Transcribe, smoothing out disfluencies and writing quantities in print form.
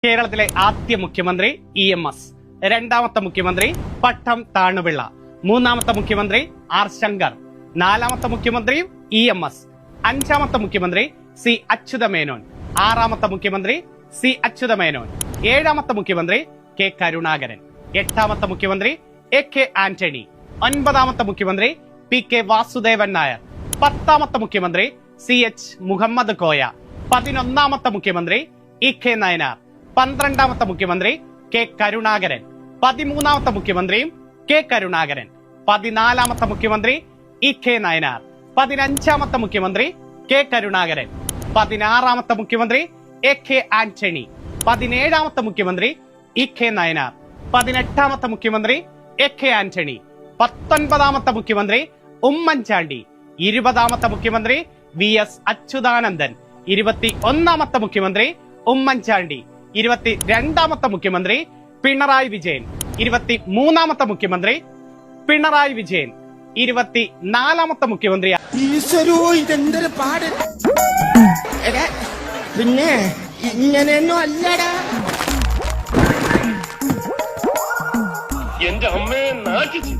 കേരളത്തിലെ ആദ്യ മുഖ്യമന്ത്രി EMS, രണ്ടാമത്തെ മുഖ്യമന്ത്രി പട്ടം താണുപിള്ള, മൂന്നാമത്തെ മുഖ്യമന്ത്രി R ശങ്കർ, നാലാമത്തെ മുഖ്യമന്ത്രി EMS, അഞ്ചാമത്തെ മുഖ്യമന്ത്രി C അച്യുതമേനോൻ, ആറാമത്തെ മുഖ്യമന്ത്രി C അച്യുതമേനോൻ, ഏഴാമത്തെ മുഖ്യമന്ത്രി K കരുണാകരൻ, എട്ടാമത്തെ മുഖ്യമന്ത്രി AK ആന്റണി, ഒൻപതാമത്തെ മുഖ്യമന്ത്രി PK വാസുദേവൻ നായർ, പത്താമത്തെ മുഖ്യമന്ത്രി CH മുഹമ്മദ് കോയ, പതിനൊന്നാമത്തെ മുഖ്യമന്ത്രി EK നയനാർ, പന്ത്രണ്ടാമത്തെ മുഖ്യമന്ത്രി K കരുണാകരൻ, പതിമൂന്നാമത്തെ മുഖ്യമന്ത്രിയും K കരുണാകരൻ, പതിനാലാമത്തെ മുഖ്യമന്ത്രി EK നയനാർ, പതിനഞ്ചാമത്തെ മുഖ്യമന്ത്രി K കരുണാകരൻ, പതിനാറാമത്തെ മുഖ്യമന്ത്രി AK ആന്റണി, പതിനേഴാമത്തെ മുഖ്യമന്ത്രി EK നയനാർ, പതിനെട്ടാമത്തെ മുഖ്യമന്ത്രി AK ആന്റണി, പത്തൊൻപതാമത്തെ മുഖ്യമന്ത്രി ഉമ്മൻചാണ്ടി, ഇരുപതാമത്തെ മുഖ്യമന്ത്രി VS അച്യുതാനന്ദൻ, 21ാമത്തെ മുഖ്യമന്ത്രി ഉമ്മൻചാണ്ടി, 22ാമത്തെ മുഖ്യമന്ത്രി പിണറായി വിജയൻ, 23ാമത്തെ മുഖ്യമന്ത്രി പിണറായി വിജയൻ, 24ാമത്തെ മുഖ്യമന്ത്രി പിന്നെ ഇങ്ങനെയൊന്നും അല്ലടാ. എന്റെ അമ്മയെ നാട്ടിച്ചു.